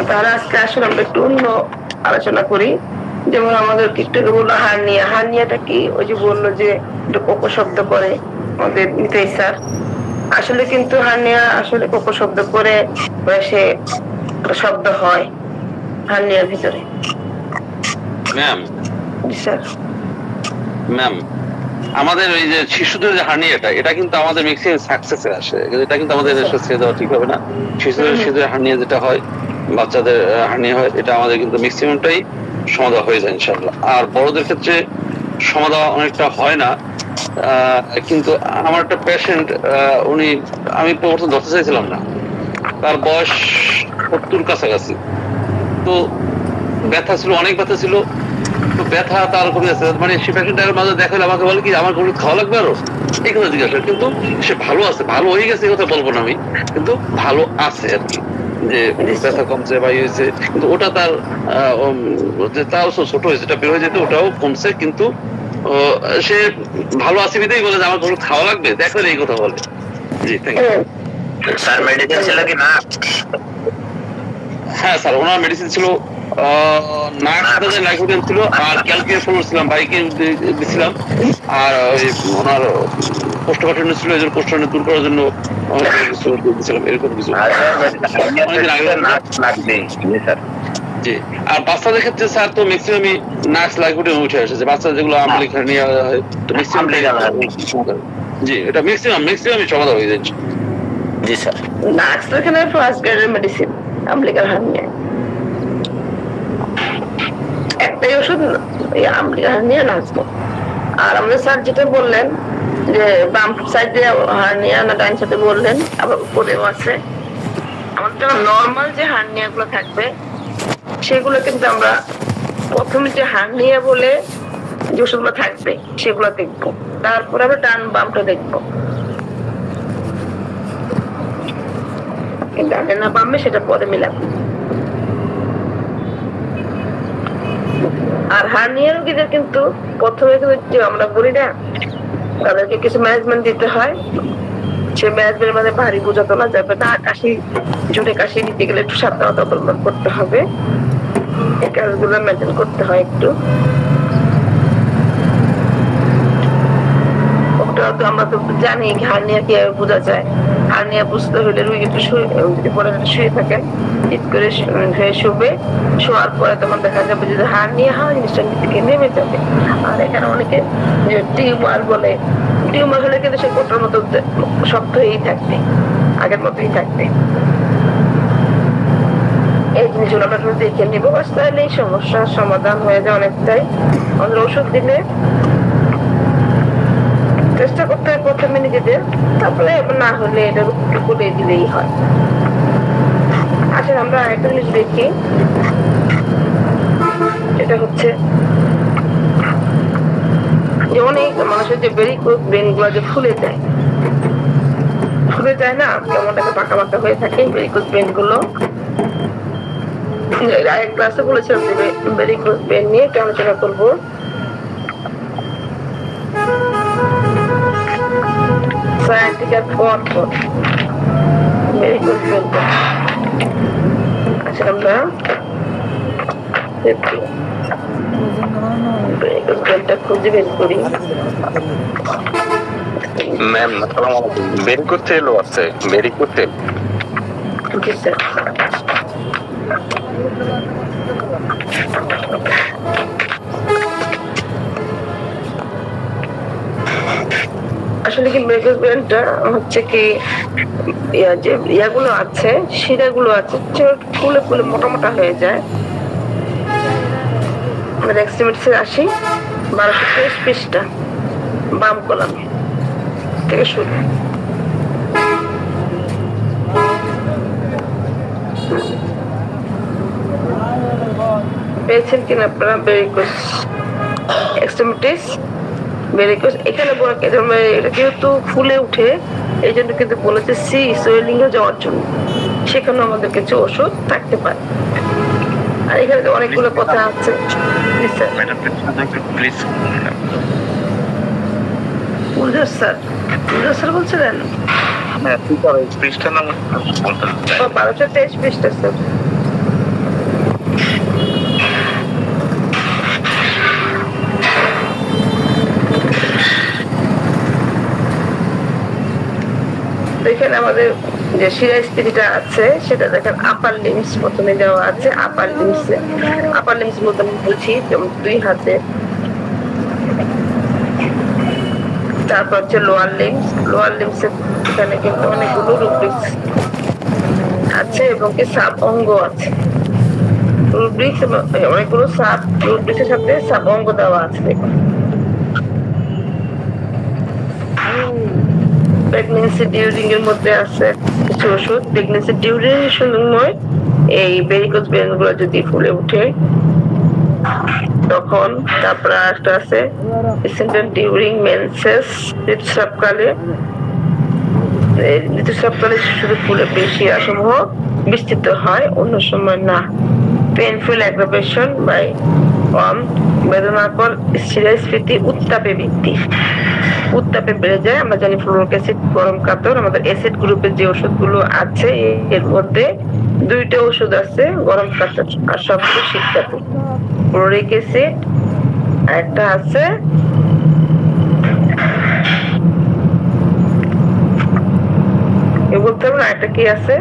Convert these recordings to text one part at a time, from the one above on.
তাহলে আজকে আসলে আমরা একটু অন্য আলোচনা করি। যেমন আমাদের একটু বললো হার্নিয়া। হার্নিয়াটা কি? ওই যে বললো যে একটু কোকো শব্দ করে আমাদের নিতাই স্যার। আসলে কিন্তু হার্নিয়া আসলে কোকো শব্দ করে সে শব্দ হয় হার্নিয়ার ভিতরে। ম্যাম স্যার ম্যাম আমাদের এই যে শিশুদের যে হার্নিয়াটা, এটা কিন্তু আমাদের ম্যাক্সিমাম সাকসেসে আসে। এটা কিন্তু আমাদের ছেড়ে দেওয়া ঠিক হবে না। শিশুদের হার্নিয়া যেটা হয়, বাচ্চাদের হার্নিয়া হয়, এটা আমাদের কিন্তু ম্যাক্সিমামটাই সমাধা হয়ে যায় ইনশাআল্লাহ। আর বড়দের ক্ষেত্রে সমাধা অনেকটা হয় না। কিন্তু আমার একটা পেশেন্ট, আমি প্রথম ধরতে চাইছিলাম না, তার বয়স 70 কাছাকাছি। তো ব্যথা ছিল, অনেক ব্যথা ছিল। তো ব্যথা তার কমে আছে, মানে সে পেশেন্টের মাঝে দেখালে আমাকে বলে কি আমার হলুদ খাওয়া লাগবে আরো, এই কথা জিজ্ঞাসা। কিন্তু সে ভালো আছে, ভালো হয়ে গেছে এই কথা বলবো না আমি, কিন্তু ভালো আছে আর কি, যে ব্যথা কমছে বা হয়েছে। কিন্তু ওটা তার তাও ছোট হয়েছে, এটা বের হয়ে যেতে ওটাও কমছে। কিন্তু সে ভালো আছে বিধেই বলে যে আমার হলুদ খাওয়া লাগবে, দেখলে এই কথা বলে। জি থ্যাংক ইউ স্যার। মেডিসিন ছিল কি না? হ্যাঁ স্যার, ওনার মেডিসিন ছিল লাইকোডিয়াম ছিল, আর ক্যালকুলেশন ছিলাম, বাইকে দিছিলাম। আর ওই ওনার কোষ্ঠকাঠিন্য ছিল, এই জন্য কোষ্ঠকাঠিন্য দূর করার জন্য দিয়েছিলাম, এরকম কিছু। জি। আর বাচ্চাদের ক্ষেত্রে স্যার তো ম্যাক্সিমামই নাক্স লাইকোডিয়াম উঠে আসে, বাচ্চা যেগুলো আমলিক হার্নিয়া হয়, তো ম্যাক্সিমাম। জি, এটা ম্যাক্সিমামই সমাধান হয়ে যাচ্ছে। জি স্যার। নাক্স তো এখানে ফার্স্ট গ্রেডের মেডিসিন, আমলিকার হার্নিয়া একটাই ওষুধ, আমলিকার হার্নিয়া নাচবো। আর আমাদের স্যার যেটা বললেন যে বাম সাইডে হার্নিয়া না ডাইন সাইডে বললেন, আবার উপরেও আছে। আমাদের নর্মাল যে হার্নিয়া গুলো থাকবে সেগুলো কিন্তু আমরা প্রথমে যে হার্নিয়া বলে যে ওষুধগুলো থাকবে সেগুলো দেখবো, তারপরে আমরা ডান বামটা দেখবো। ডানে না বামে সেটা পরে মিলাবো। আর হার্নিয়া রোগীদের কিন্তু প্রথমে কিন্তু আমরা বলি না, তাদেরকে কিছু ম্যানেজমেন্ট দিতে হয়। সে ম্যানেজমেন্টের মানে ভারী বোঝাতো না যাবে না, কাশি জোরে কাশি দিতে গেলে একটু সাবধানতা অবলম্বন করতে হবে, এই কাজগুলো মেনটেন করতে হয় একটু। আমরা তো জানি হার্নিয়া কিভাবে বোঝা যায়। হার্নিয়া বুঝতে হলে রোগী একটু শুয়ে থাকেন, ঠিক করে শুবে, শোয়ার পরে তখন দেখা যাবে যদি হার্নিয়া হয় জিনিসটা থেকে নেমে যাবে। আর এখানে অনেকে টিউমার বলে, টিউমার হলে কিন্তু সে কোটার মতো শক্ত হয়েই থাকবে, আগের মতোই থাকবে। এই জিনিসগুলো আমরা দেখে নিব, তাহলে এই সমস্যার সমাধান হয়ে যায় অনেকটাই। আমাদের ওষুধ দিলে চেষ্টা করতে হয় প্রথমে নিজেদের, তারপরে না হলে এটা বলে দিলেই হয়। আসলে আমরা একটা জিনিস দেখি, এটা হচ্ছে যে অনেক মানুষের যে ভেরিকোজ ভেইন গুলো যে ফুলে যায় না, কেমন একটা পাকা পাকা হয়ে থাকে ভেরিকোজ ভেইন গুলো। আরেক ক্লাসে বলেছিলাম যে ভেরিকোজ ভেইন নিয়ে একটু আলোচনা করবো। সায়ান্টিকের পর ভেরিকোজ ভেইন আসলে আমরা ভেরিকোজ ভেইনটা খুঁজে বের করি। ম্যাম আসসালামু আলাইকুম। ভেরিকোজ তেলও আছে, ভেরিকোজ তেল। জি স্যার। আসলে কি ভেরিকোজ ভেইনটা হচ্ছে কি যে ইয়াগুলো আছে, শিরাগুলো আছে, ফুলে ফুলে মোটা মোটা হয়ে যায়। এক্সিমেটসে আসি 1223 পৃষ্ঠা বাম কলামে থেকে শুরু। পেয়েছেন কিনা আপনারা? Varicose extremities varicose. এখানে এটা যেহেতু ফুলে উঠে এই জন্য কিন্তু বলেছে সি সোয়েলিং এ যাওয়ার জন্য, সেখানে আমাদের কিছু ওষুধ থাকতে পারে। আর এখানে অনেকগুলো কথা আছে। স্যার বলছিলেন 1223 পৃষ্ঠা স্যার। দেখেন আমাদের যে শিরা স্থিতিটা আছে সেটা দেখেন আপার লিম্স প্রথমে দেওয়া আছে। আপার লিম্স বলতে বুঝি যেমন 2 হাতে, তারপর হচ্ছে লোয়ার লিম্স এখানে কিন্তু অনেকগুলো রুব্রিক্স আছে এবং কি সাব অঙ্গ আছে। রুব্রিক্স অনেকগুলো সাব রুব্রিক্সের সাথে সাব অঙ্গ দেওয়া আছে। দেখুন প্রেগন্যান্সি ডিউরিং এর মধ্যে আছে কিছু ওষুধ। প্রেগন্যান্সি ডিউরেশন সময় এই ভেরিকোজ ভেন গুলো যদি ফুলে উঠে তখন, তারপর একটা আছে ডিউরিং মেন্সেস, ঋতুস্রাবকালে শুধু ফুলে বেশি সমূহ বিস্তৃত হয়, অন্য সময় না। পেইনফুল অ্যাগ্রাভেশন বাই বেদনাকর শিরাস্ফীতি উত্তাপে বৃদ্ধি, উত্তাপে বেড়ে যায়। আমরা জানি ফ্লোরিক অ্যাসিড গরম কাতর। আমাদের অ্যাসিড গ্রুপের যে ওষুধগুলো আছে এর মধ্যে 2টা ওষুধ আছে গরম কাতর আর সবগুলো শীত কাতর। ফ্লোরিক অ্যাসিড একটা আছে বলতে হবে না, একটা কি আছে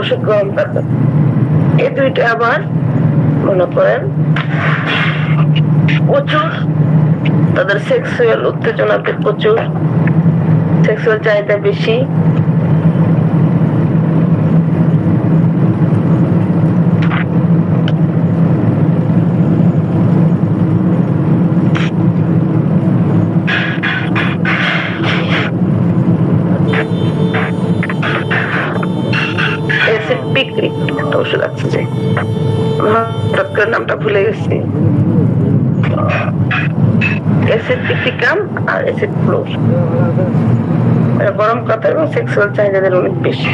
ওষুধ গরম কাতর। এই 2টা আবার মনে করেন প্রচুর তাদের সেক্সুয়াল উত্তেজনাতে প্রচুর, সেক্সুয়াল চাহিদা বেশি। ওষুধ আছে যে হঠাৎ করে নামটা ভুলে গেছি, অ্যাসিড পিক্রিকাম আর অ্যাসিড ফ্লোর। গরম কাতর এবং সেক্সুয়াল চাহিদাদের অনেক বেশি।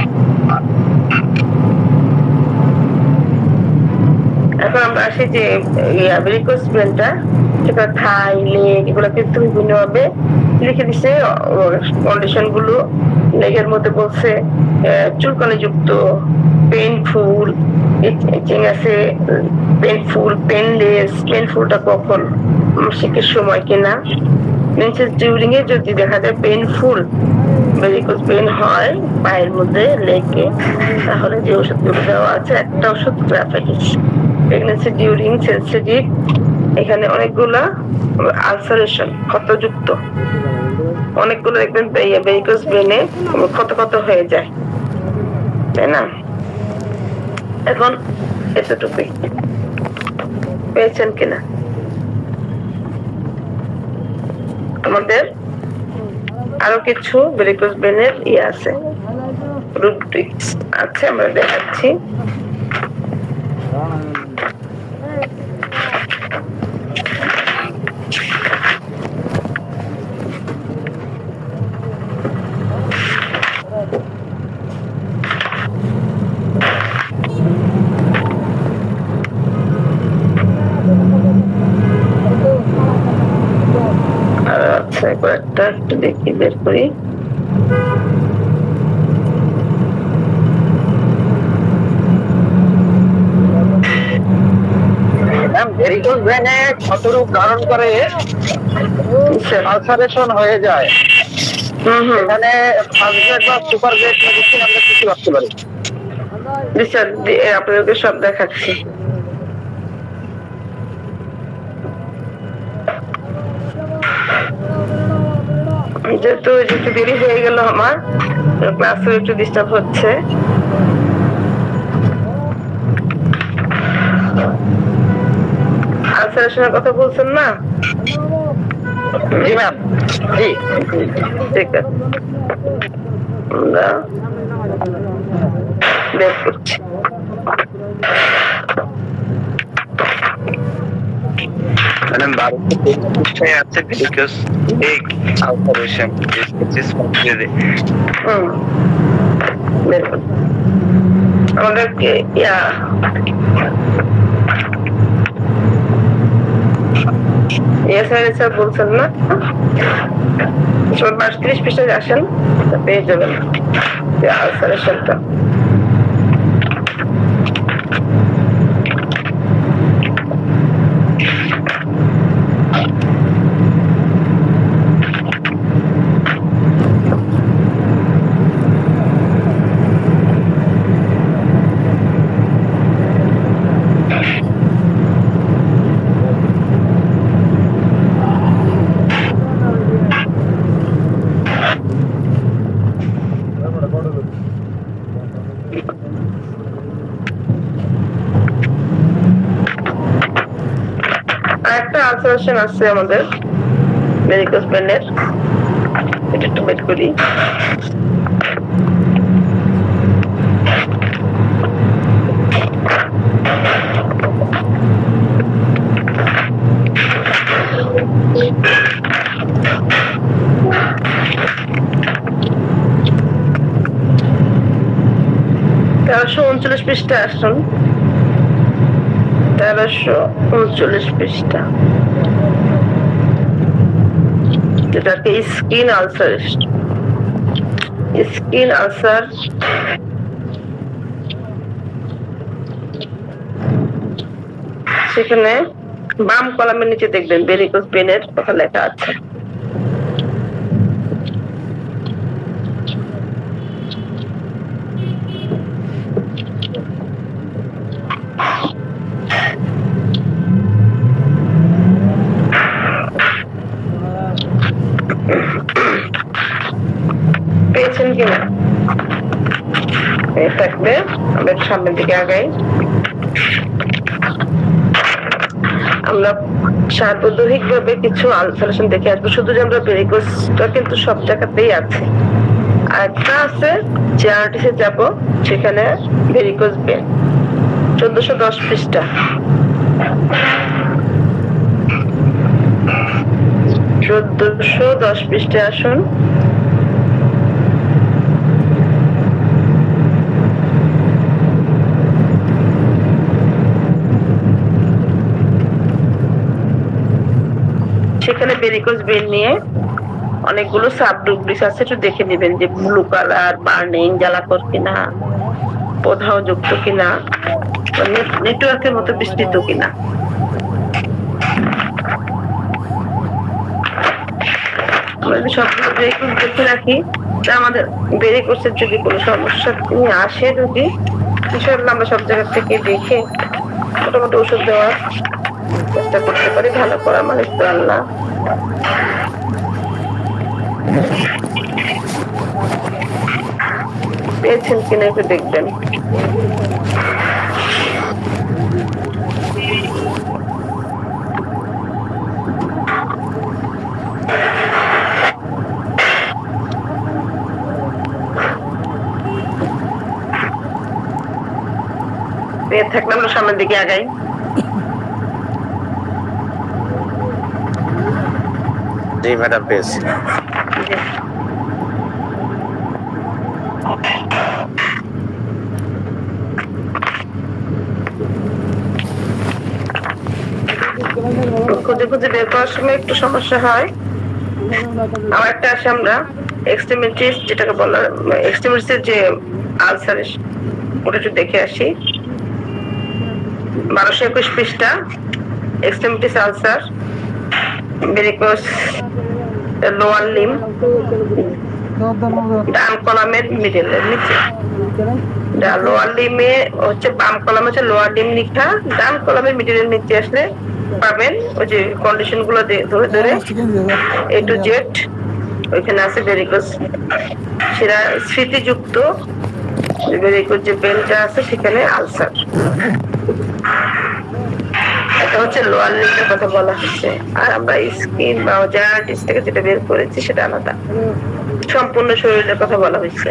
এখন আমরা আসি যে ভেরিকোজ ভেনটা, সেটা থাই লেগ এগুলো কিন্তু বিভিন্ন ভাবে লিখে দিছে কন্ডিশন গুলো। লেগের মধ্যে বলছে চুলকানি যুক্ত, পেইনফুল, ইচিং আছে, পেইনফুল, পেইনলেস। পেইনফুলটা কখন, মাসিকের সময় কিনা। মেন্সেস ডিউরিং এ যদি দেখা যায় পেইনফুল ভেরিকোজ পেইন হয় পায়ের মধ্যে লেগে, তাহলে যে ওষুধগুলো দেওয়া আছে একটা ওষুধ গ্রাফাইটিস। প্রেগন্যান্সি ডিউরিং সেনসিটিভ, এখানে অনেকগুলা আলসারেশন ক্ষতযুক্ত, অনেকগুলো দেখবেন ভেরিকোজ ভেনে ক্ষত হয়ে যায়, তাই না? এখন এতটুকুই পেয়েছেন কিনা? আমাদের আরো কিছু ভেরিকোজ ভেনের আছে, রুব্রিক্স আছে, আমরা দেখাচ্ছি। কয়েকটা একটু দেখি বের করি। ভেরিকোজ ভেনে ক্ষতরূপ ধারণ করে আলসারেশন হয়ে যায়। এখানে ফার্স্ট গ্রেড বা সুপার গ্রেড মেডিসিন আমরা কিছু রাখতে পারি। আপনাদেরকে সব দেখাচ্ছি। যেহেতু একটু দেরি হয়ে গেল, আমার ক্লাসে একটু ডিস্টার্ব হচ্ছে। আলসারেশনের কথা বলছেন না? জি ম্যাম, জি ঠিক আছে, আমরা বের করছি। আছে ভেরিকোজ ভেন আলসারেশন আমাদের বলছেন না, 32 পৃষ্ঠায় আসেন পেয়ে যাবেন আলসারেশনটা। আর একটা আলসারেশন আছে আমাদের ভেরিকোজ ভেনের, এটা একটু বের করি। তেরোশো 39 পৃষ্ঠা আসুন, 1339 পৃষ্ঠা, যেটাকে স্কিন আলসার, স্কিন আলসার সেখানে বাম কলামের নিচে দেখবেন ভেরিকোজ ভেনের কথা লেখা আছে। পেয়েছেন কিনা থাকবে, আমরা সামনের দিকে আগাই। আমরা সার্বদৈহিক ভাবে কিছু আলসারেশন দেখে আসবো, শুধু যে আমরা ভেরিকোজটা কিন্তু সব জায়গাতেই আছে। আর একটা আছে জেআরটিসে যাব, সেখানে ভেরিকোজ ভেন 1410 পৃষ্ঠা। 1410 পৃষ্ঠায় আসুন। সেখানে ভেরিকোজ ভেন নিয়ে অনেকগুলো সাবগ্রুপ আছে, একটু দেখে নেবেন যে ব্লু কালার, বার্নিং, জ্বালাকর কিনা, প্রদাহ যুক্ত কিনা, নেটওয়ার্কের মতো বিস্তৃত কিনা। সবগুলো ভেরিকোজ দেখে রাখি, আমাদের ভেরিকোজের যদি কোনো সমস্যা আসে, যদি ইনশাআল্লাহ আমরা সব জায়গা থেকে দেখে মোটামুটি ওষুধ দেওয়ার চেষ্টা করতে পারি, ভালো করার মালিক তো আল্লাহ। পেয়েছেন কিনা একটু দেখবেন। পেয়ে থাকলে আমরা সামনের দিকে আগাই। জি ম্যাডাম পেয়েছি। খুঁজে খুঁজে বের করার সময় একটু সমস্যা হয়। আমার একটা আছে, আমরা এক্সট্রিমিটিস যেটাকে বলা, এক্সট্রিমিটিসের যে আলসার, ওটা একটু দেখে আসি। 1221 পৃষ্ঠা, extremities ulcer, varicose lower limb, ডান কলামের মিডলের নিচে। লোয়ার লিমে হচ্ছে বাম কলামে হচ্ছে লোয়ার লিম লেখা, ডান কলামের মিডলের নিচে আসলে পাবেন ওই যে কন্ডিশন গুলো ধরে ধরে A to Z, ওইখানে আছে ভেরিকোজ। সেটা স্মৃতিযুক্ত ভেরিকোজ যে ভেনটা আছে সেখানে আলসার। এটা হচ্ছে লোয়ার লিমের কথা বলা হচ্ছে, আর আমরা স্কিন বা জেআরটিস থেকে যেটা বের করেছি সেটা আলাদা, সম্পূর্ণ শরীরের কথা বলা হয়েছে।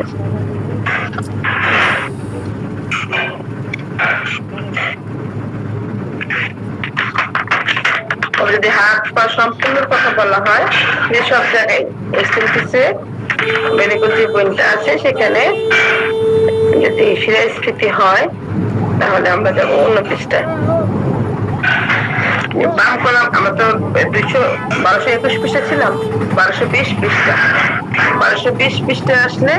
যদি হাত পা সম্পূর্ণ কথা বলা হয়, যে সব জায়গায় এক্সট্রিমিটিসে ভেরিকোজ যে পয়েন্টটা আছে সেখানে যদি শিরাস্ফীতি হয় তাহলে আমরা যাবো অন্য পৃষ্ঠায়। বাম কলাম আমরা তো 1221 পৃষ্ঠা ছিলাম, 1220 পৃষ্ঠা। 1220 পৃষ্ঠা আসলে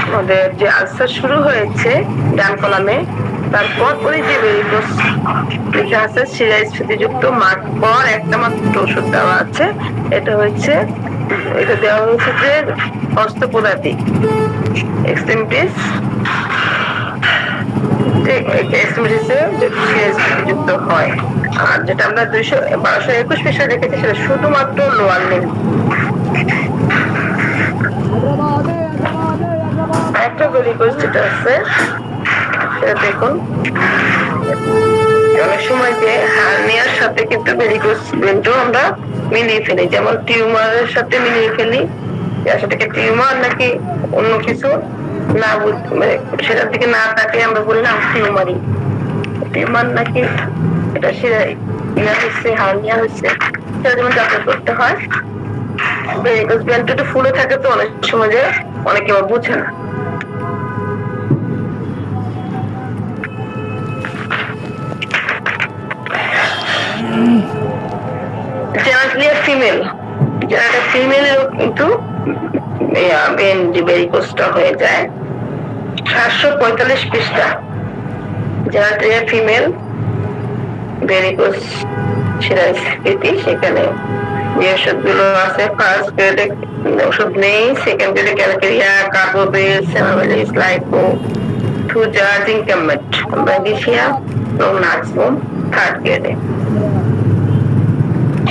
আমাদের যে আলসার শুরু হয়েছে ডান কলামে, তারপর ওই যে ভেরিকোজ লেখা আছে শিরাস্ফীতিযুক্ত মার্ক পর একটা মাত্র ওষুধ দেওয়া আছে, এটা হচ্ছে, এটা দেওয়া হয়েছে যে অস্ত্রোপদাতিক এক্সট্রিমিটিস, যুক্ত হয়। আর যেটা আমরা 1221 পৃষ্ঠা রেখেছি সেটা শুধুমাত্র লোয়ার লিম। একটা ভেরিকোজ যেটা আছে সেটা দেখুন, অনেক সময় যে হার্নিয়ার সাথে সাথে কিন্তু ভেরিকোজ ভেনটাও আমরা মিলিয়ে ফেলি, যেমন টিউমারের সাথে মিলিয়ে ফেলি যে আসলে টিউমার নাকি অন্য কিছু না মানে সেটার দিকে না তাকিয়ে আমরা বলি না টিউমারই, টিউমার নাকি এটা সেটা ইয়া হচ্ছে হার্নিয়া হচ্ছে, সেটা যেমন যাচাই করতে হয়। ভেরিকোজ ভেনটা একটু ফুলে থাকে তো অনেক সময় যে অনেকে আবার বুঝে না। জেনারেটলি ফিমেল, জেনারেটলি ফিমেলেরও কিন্তু ভেরিকোজটা হয়ে যায়। 745 পৃষ্ঠা জেনারেটলি ফিমেল ভেরিকোজ শিরায় স্ফীতি, সেখানে যে ওষুধগুলো আছে ফার্স্ট গ্রেডে ওষুধ নেই, সেকেন্ড গ্রেডে ক্যালকেরিয়া, কার্বোবেস, সেমামেলিস, লাইপো, থুজা, জিঙ্কামেট, ম্যাগনেসিয়া এবং নাজমুম থার্ড গ্রেডে।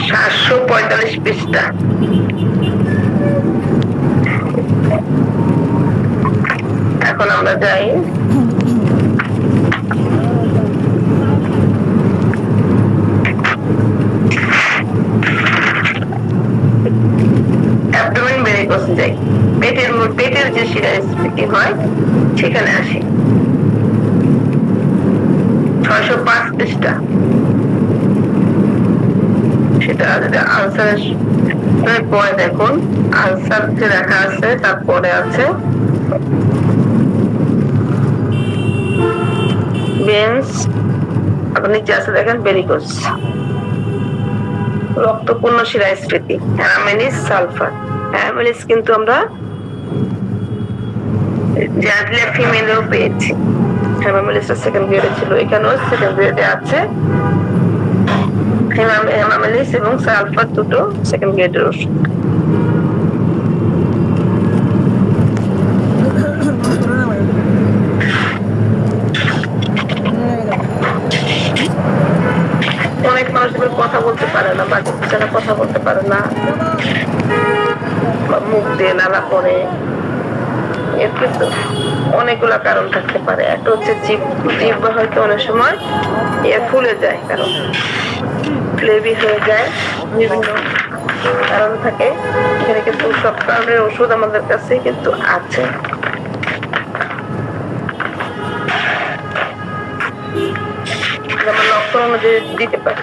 745 পৃষ্ঠা। এখন আমরা যাই অ্যাবডোমেন ভেরিকোজ যাই, পেটের যে শিরায় স্ফীতি হয় সেখানে আসি। 605 পৃষ্ঠা। সেটা আনসার পরে দেখুন, আনসার যে লেখা আছে তারপরে আছে বেন্স, আপনি নিচে আছে দেখেন ভেরিকোজ, রক্তপূর্ণ শিরায় স্ফীতি, হ্যামামেলিস, সালফার। হ্যামামেলিস কিন্তু আমরা জেনারেটলি ফিমেলেও পেয়েছি, হ্যামামেলিসটা সেকেন্ড গ্রেডে ছিল, এখানেও সেকেন্ড গ্রেডে আছে। হেমামেলিস এবং সালফার দুটো সেকেন্ড গ্রেডের ওষুধ। অনেক মানুষ কথা বলতে পারে না, বাচ্চারা কথা বলতে পারে না, মুখ দিয়ে নালা পড়ে, এর কিন্তু অনেকগুলা কারণ থাকতে পারে। একটা হচ্ছে জিহ্বা হয়তো অনেক সময় ফুলে যায়, কারণ ফ্লেভি হয়ে যায়, বিভিন্ন কারণ থাকে। এখানে কিন্তু সব কারণের ওষুধ আমাদের কাছে কিন্তু আছে। যেমন লক্ষণ অনুযায়ী দিতে পারি।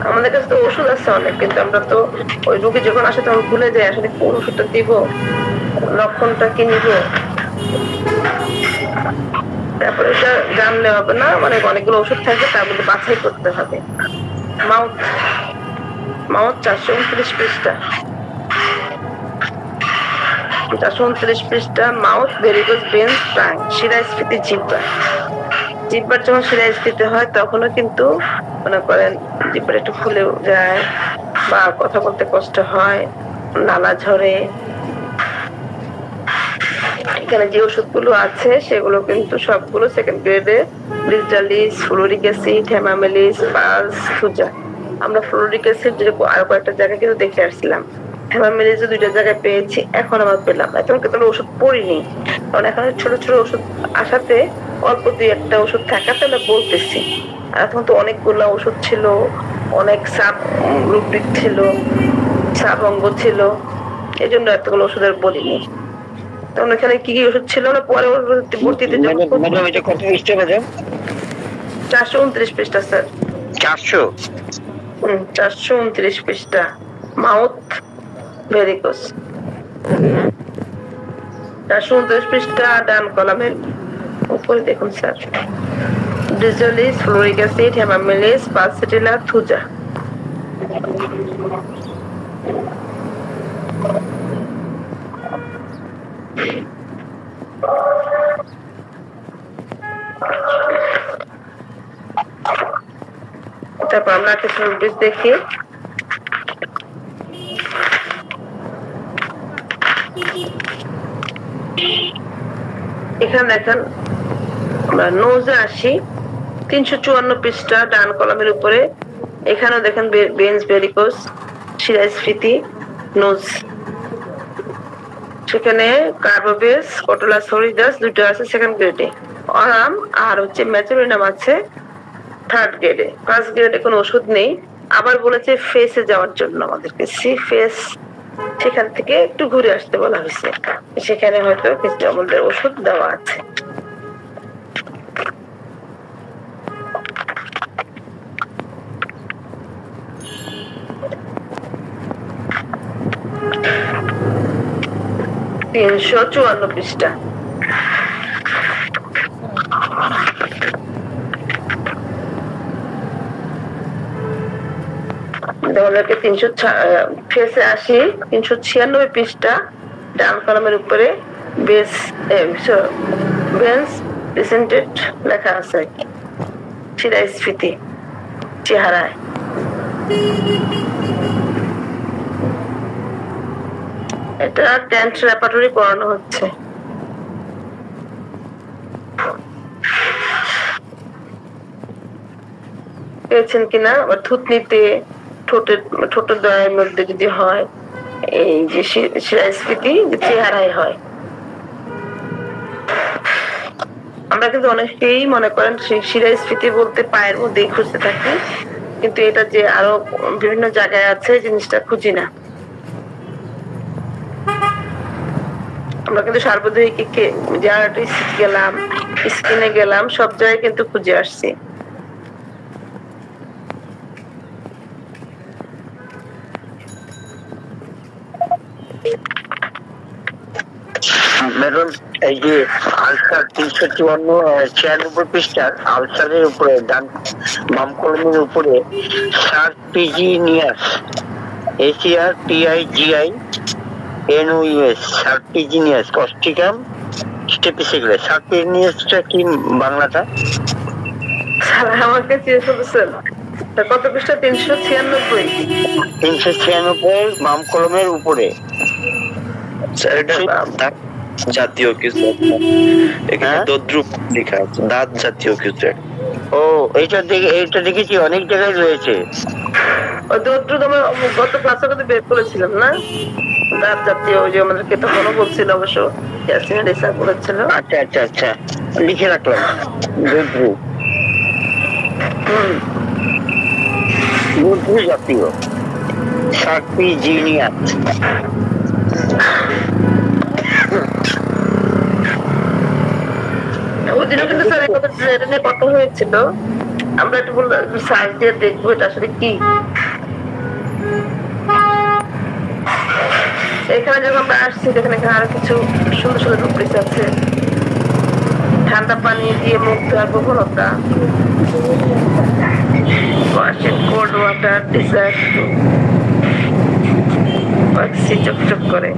আমাদের কাছে তো ওষুধ আছে অনেক, কিন্তু আমরা তো ওই রোগী যখন আসে তখন ভুলে যাই আসলে কোন ওষুধটা দিব, লক্ষণটা কি নিব, তারপরে এটা জানলে হবে না, মানে অনেকগুলো ওষুধ থাকবে তার মধ্যে বাছাই করতে হবে। মাউথ 429 পৃষ্ঠা, 429 পৃষ্ঠা। মাউথ ভেরিকোজ ভেন্স টাং, শিরায় স্ফীতি জিহ্বা। জিহ্বার যখন শিরায় স্ফীতি হয় তখনও কিন্তু মনে করেন জিহ্বার একটু ফুলে যায় বা কথা বলতে কষ্ট হয়, নালা ঝরে। এখানে যে ওষুধগুলো আছে সেগুলো কিন্তু সবগুলো সেকেন্ড গ্রেডে, ব্রিজডালিস, fluoric acid, hamamelis, puls, thuja. আমরা ফ্লোরিক অ্যাসিড আরো কয়েকটা জায়গায় কিন্তু দেখে আসছিলাম, হেমামেলিস 2টা জায়গায় পেয়েছি, এখন আবার পেলাম। এখন কিন্তু ওষুধ পড়িনি, কারণ এখন ছোট ছোট ওষুধ আসাতে অল্প 2-1টা ওষুধ থাকাতে আমরা বলতেছি। আর এখন তো অনেকগুলো ওষুধ ছিল, অনেক সাব রুব্রিক ছিল, সাব অঙ্গ ছিল, এই জন্য এতগুলো ওষুধের বলিনি। তখন এখানে কি কি ওষুধ ছিল না পরে ভর্তিতে 429 পৃষ্ঠা স্যার। 429 পৃষ্ঠা। মাউথ ভেরিকোজ 429 পৃষ্ঠা, ডান কলামের উপরে দেখুন স্যার। ব্রিজডালিস, fluoric acid, hamamelis, pulsatilla, thuja. তারপর আমরা কিছু রুব্রিক দেখি। এখানে দেখেন আমরা নোজে আসি, 354 পৃষ্ঠা, ডান কলামের উপরে। এখানেও দেখেন বেঞ্চ ভেরিকোজ, শিরায় স্ফীতি, নোজ। সেখানে কার্বোবেস, কটোলাস হরিদাস 2টা আছে সেকেন্ড গ্রেডে। আরাম আর হচ্ছে ম্যাচুরিনাম আছে থার্ড গ্রেডে। ফার্স্ট গ্রেডে কোনো ওষুধ নেই। আবার বলেছে ফেসে যাওয়ার জন্য আমাদেরকে, সি ফেস, সেখান থেকে একটু ঘুরে আসতে বলা হয়েছে, সেখানে হয়তো কিছু আমাদের ওষুধ দেওয়া আছে। তিনশো 54 পৃষ্ঠা। ফেসে আসি 396 পৃষ্ঠা, ডান কলমের উপরে বেস প্রেজেন্টেড লেখা আছে শিরাস্ফীতি চেহারায়। এটা 10th রেপার্টরি পড়ানো হচ্ছে। পেয়েছেন কিনা? আবার থুতনিতে, ঠোঁটের দয়ের মধ্যে যদি হয়, এই যে শিরাস্ফীতি চেহারায় হয়। আমরা কিন্তু অনেকেই মনে করেন শিরাস্ফীতি বলতে পায়ের মধ্যেই খুঁজতে থাকি, কিন্তু এটা যে আরো বিভিন্ন জায়গায় আছে জিনিসটা খুঁজি না। আমরা কিন্তু সার্বজনীকে গেলাম, স্কিনে গেলাম, সব জায়গায় কিন্তু খুঁজে আসছি। ম্যাডাম, এই যে আলসার 396 পৃষ্ঠার আলসারের উপরে ডান বাম কলমের উপরে সার্পিজিনিয়াস, SERPIGINOUS, সার্পিজিনিয়াস কস্টিকাম স্টেপিসিকুলার। সার্পিজিনিয়াসটা কি বাংলাটা? আমাকে কত পৃষ্ঠা? 396। 396 বাম কলমের উপরে। জাতীয় কিছু এখানে দদ্রুপ লেখা আছে, দাঁত জাতীয় কিছু। ও, এইটা দেখেছি অনেক জায়গায় রয়েছে। ওই দদ্রুপ আমরা গত ক্লাসে কিন্তু বের করেছিলাম না, দাঁত জাতীয়, ওই যে আমাদেরকে তখনও বলছিল, অবশ্য বলেছিল। আচ্ছা আচ্ছা আচ্ছা, লিখে রাখলাম দদ্রুপ। দদ্রু জাতীয় সার্পিজিনিয়াস। ওদিনও কিন্তু স্যার এটা নিয়ে কথা হয়েছিল, আমরা একটু বললাম সার্চ দিয়ে দেখবো এটা আসলে কি। এখানে যখন আমরা আসছি এখানে আরো কিছু সুন্দর সুন্দর রূপরেখ আছে। ঠান্ডা পানি দিয়ে মুখ ধোয়ার প্রবণতা, কোল্ড ওয়াটার ডিজার্ট, চকচক করে,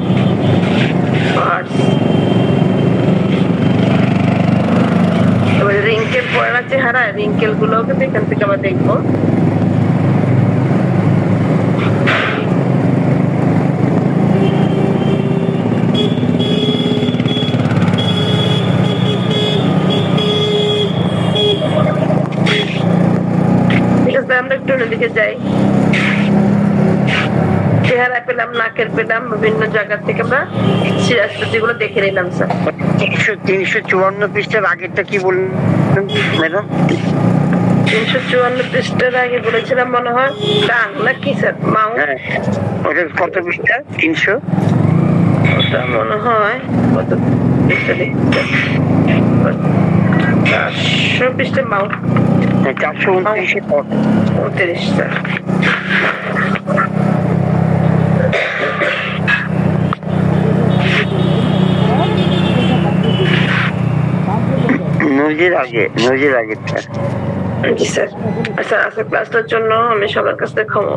রিঙ্কেল পড়ে না চেহারা, রিঙ্কেল গুলো কিন্তু এখান থেকে আমরা দেখবো। ঠিক আছে, আমরা একটু অন্যদিকে যাই। চেহারা পেলাম, নাকের পেলাম, বিভিন্ন জায়গা থেকে আমরা যেগুলো দেখে নিলাম স্যার। 354 পৃষ্ঠার আগেরটা কি বললেন ম্যাডাম? 354 পৃষ্ঠার আগে বলেছিলাম মনে হয় টাং নাকি স্যার? মাউ। ওটা কত পৃষ্ঠা? 300? ওটা মনে হয় কত পৃষ্ঠা? 400 পৃষ্ঠা মাউ। 429 স্যার। নজির আগে জি স্যার। আচ্ছা, আজকের ক্লাসটার জন্য আমি সবার কাছ থেকে ক্ষমা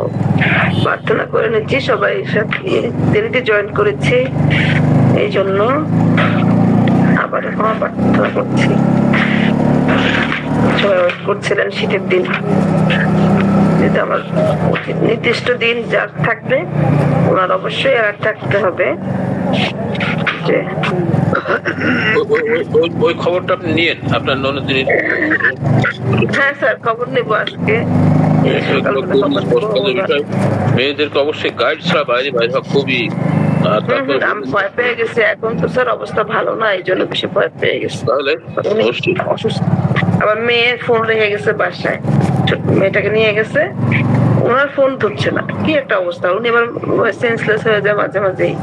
প্রার্থনা করে নিচ্ছি। সবাই দেরিতে জয়েন করেছি, এই জন্য আবার ক্ষমা প্রার্থনা করছি। সবাই ওয়েট করছিলেন শীতের দিন, যেটা আমার নির্দিষ্ট দিন যার থাকবে ওনার অবশ্যই আর থাকতে হবে। ওই খবরটা আপনি নিয়েন আপনার ননদিনী। হ্যাঁ স্যার, খবর নেব আজকে। মেয়েদেরকে অবশ্যই গাইড ছাড়া বাইরে হওয়া খুবই আমি ভয় পেয়ে গেছি। এখন তো স্যার অবস্থা ভালো না, এই জন্য বেশি ভয় পেয়ে গেছি। তাহলে উনি অসুস্থ, আবার মেয়ের ফোন রেখে গেছে বাসায়, ছোট মেয়েটাকে নিয়ে গেছে, ওনার ফোন ধরছে না, কি একটা অবস্থা। উনি এবার সেন্সলেস হয়ে যায় মাঝে মাঝেই।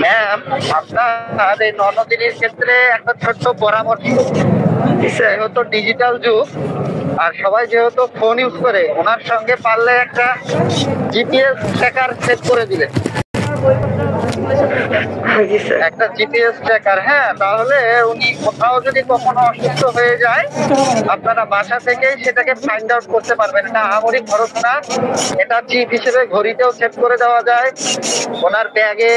ম্যাম, আপনার এই ননদিনীর ক্ষেত্রে একটা ছোট্ট পরামর্শ, যেহেতু ডিজিটাল যুগ আর সবাই যেহেতু ফোন ইউজ করে, ওনার সঙ্গে পারলে একটা জিপিএস ট্র্যাকার সেট করে দিবেন, একটা জিপিএস ট্র্যাকার। হ্যাঁ, তাহলে উনি কোথাও যদি কখনো অসুস্থ হয়ে যায়, আপনারা বাসা থেকেই সেটাকে ফাইন্ড আউট করতে পারবেন। এটা আহামরি খরচ না, এটা চিপ হিসেবে ঘড়িতেও সেট করে দেওয়া যায়, ওনার ব্যাগে,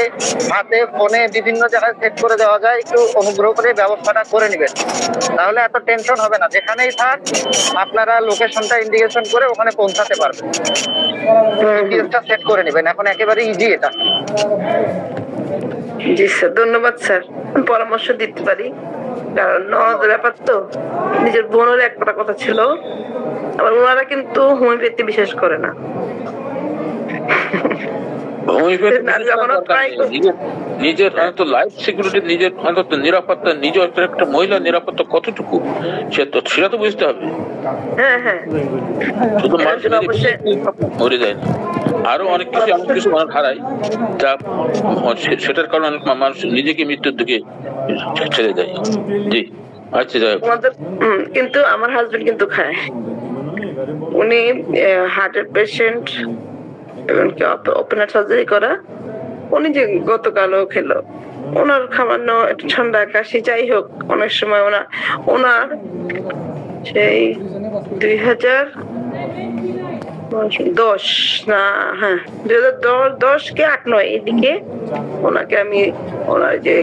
হাতে, ফোনে বিভিন্ন জায়গায় সেট করে দেওয়া যায়। একটু অনুগ্রহ করে ব্যবস্থাটা করে নেবেন, তাহলে এত টেনশন হবে না। যেখানেই থাক আপনারা লোকেশনটা ইন্ডিকেশন করে ওখানে পৌঁছাতে পারবেন। জিপিএসটা সেট করে নেবেন, এখন একেবারে ইজি এটা। জি স্যার, ধন্যবাদ স্যার। পরামর্শ দিতে পারি, কারণ নদের ব্যাপার তো। নিজের বোনের একটা কথা ছিল, আবার ওনারা কিন্তু হোমিওপ্যাথি বিশ্বাস করে না। নিজের লাইফ সিকিউরিটি, নিজের অন্তত নিরাপত্তা, নিজের একটা মহিলা নিরাপত্তা কতটুকু সেটা তো বুঝতে হবে। হ্যাঁ, শুধু মানুষ মরে যায় না, আরো অনেক কিছু মানুষ হারায়, যা সেটার কারণে অনেক মানুষ নিজেকে মৃত্যুর দিকে ছেড়ে যায়। জি, আচ্ছা, যাই হোক। কিন্তু আমার হাজবেন্ড কিন্তু খায়, উনি হার্টের পেশেন্ট, এমনকি ওপেন হার্ট সার্জারি করা। উনি যে গতকালও খেলো, ওনার সামান্য একটু ঠান্ডা কাশি, যাই হোক, অনেক সময় ওনার সেই 2010 না, হ্যাঁ 2010 কি 8-9 এদিকে ওনাকে আমি ওনার যে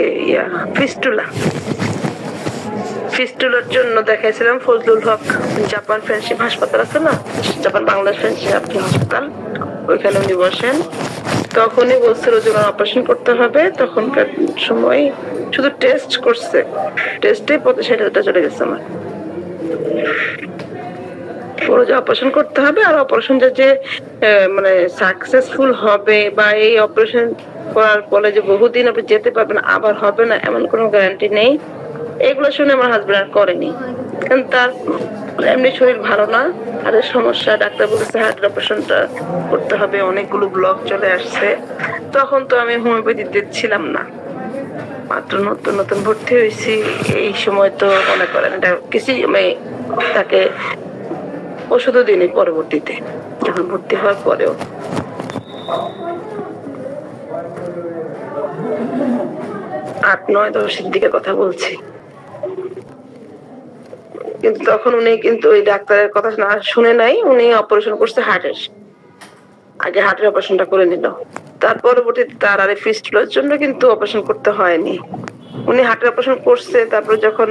ফিস্টুলার জন্য দেখাইছিলাম ফজলুল হক জাপান ফ্রেন্ডশিপ হাসপাতাল আছে না, জাপান বাংলাদেশ ফ্রেন্ডশিপ হাসপাতাল, ওইখানে উনি বসেন। তখনই বলছিল যে অপারেশন করতে হবে। তখনকার সময় শুধু টেস্ট করছে, টেস্টে 65,000 চলে গেছে আমার। পুরো যে অপারেশন করতে হবে, আর অপারেশনটা যে মানে সাকসেসফুল হবে বা এই অপারেশন করার পরে যে বহুদিন আপনি যেতে পারবেন, আবার হবে না, এমন কোনো গ্যারান্টি নেই। এগুলো শুনে আমার হাজবেন্ড আর করেনি, কারণ তার এমনি শরীর ভালো না, হার্টের সমস্যা। ডাক্তার বলেছে হার্টের অপারেশনটা করতে হবে, অনেকগুলো ব্লক চলে আসছে। তখন তো আমি হোমিওপ্যাথিতে ছিলাম না, মাত্র নতুন ভর্তি হয়েছি। এই সময় তো মনে করেন এটা কিছু আমি তাকে ওষুধও দিইনি পরবর্তীতে, যখন ভর্তি হওয়ার পরেও। আট, 9, 10 দিকে কথা বলছি। কিন্তু তখন উনি কিন্তু ওই ডাক্তারের কথা না শুনে নাই, উনি অপারেশন করছে হার্টের, আগে হার্টের অপারেশনটা করে নিল। তার পরবর্তীতে তার আর ফিস্টুলার জন্য কিন্তু অপারেশন করতে হয়নি, উনি হার্টের অপারেশন করছে। তারপরে যখন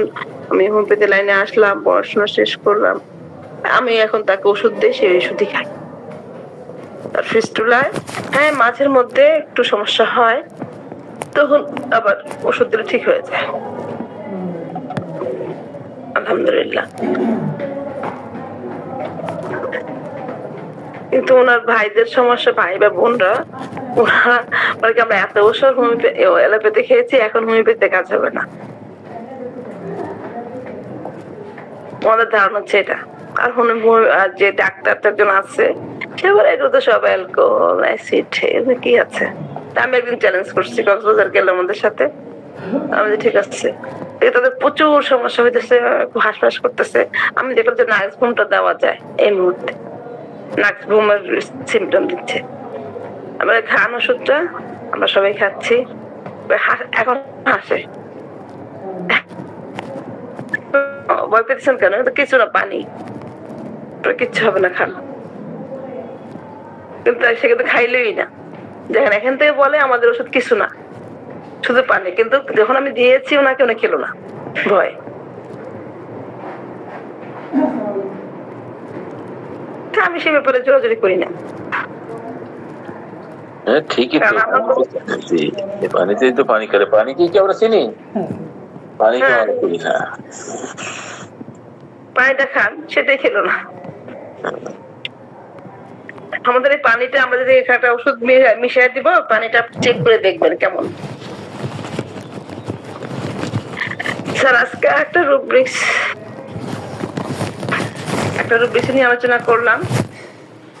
আমি হোমিওপ্যাথি লাইনে আসলাম, পড়াশোনা শেষ করলাম, আমি এখন তাকে ওষুধ দিই, সেই ওষুধই খাই। তার ফিস্টুলায় হ্যাঁ মাঝের মধ্যে একটু সমস্যা হয়, তখন আবার ওষুধ দিলে ঠিক হয়ে যায়, আলহামদুলিল্লাহ। কিন্তু ওনার ভাইদের সমস্যা, ভাই বা বোনরা, ওরা বলে আমরা এত বছর এলোপ্যাথি খেয়েছি, এখন হোমিওপ্যাথিতে কাজ হবে না। আমাদের ধারণা হচ্ছে এটা। আর যে ডাক্তার একজন আছে, সে বলে এগুলো তো সব অ্যালকোহল, অ্যাসিড, কি আছে। আমি একদিন চ্যালেঞ্জ করছি, কক্সবাজার গেলাম আমাদের সাথে, আমি ঠিক আছে, তাদের প্রচুর সমস্যা হইতেছে, হাঁসফাঁস করতেছে। আমি দেখলাম যে নাক্সবুমটা দেওয়া যায় এই মুহূর্তে, নাক্সবুমের সিমটম দিচ্ছে। আমরা খান ওষুধটা আমরা সবাই খাচ্ছি, এখন হাসে। ভয় পেতেছেন কেন? কিছু না, পানি, কিচ্ছু হবে না, খান। কিন্তু সে কিন্তু খাইলেই না, দেখেন এখান থেকে বলে আমাদের ওষুধ কিছু না, শুধু পানি। কিন্তু যখন আমি দিয়েছি ওনাকে, উনি খেলো না, ভয়। আমি সে ব্যাপারে জোরাজোরি করি না। ঠিকই তো, পানিতেই তো পানি করে, পানি কি আমরা চিনি? পানি তো আমরা করি না। পানিটা খান, সেটাই খেলো না। আমাদের এই পানিটা আমরা যদি একটা ওষুধ মিশিয়ে দিব, পানিটা চেক করে দেখবেন কেমন। স্যার আজকে একটা রুব্রিক্স নিয়ে আলোচনা করলাম,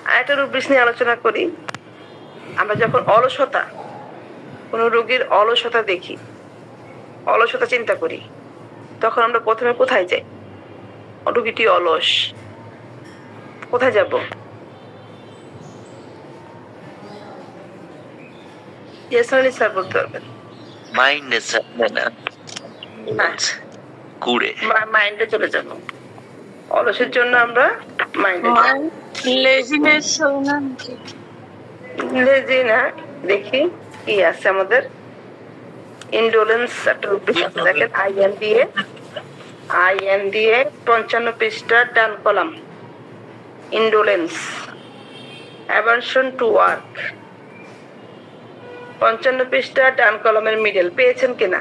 আর একটা রুব্রিক্স নিয়ে আলোচনা করি। আমরা যখন অলসতা, কোন রোগীর অলসতা দেখি, অলসতা চিন্তা করি, তখন আমরা প্রথমে কোথায় যাই? রোগীটি অলস, কোথায় যাব? স্যার বলতে পারবেন? মাইন্ডে কুড়ে মাইন্ডে চলে যাবো। অলসের জন্য আমরা মাইন্ডে লেজিনেস লেজি না। দেখি কি আছে আমাদের। ইন্ডোলেন্স একটা রুব্রিক্স আছে, দেখেন আইএন দিয়ে 55 পৃষ্ঠা ডান কলাম। ইন্ডোলেন্স, অ্যাভারশন টু ওয়ার্ক, 55 পৃষ্ঠা ডান কলামের মিডল। পেয়েছেন কিনা?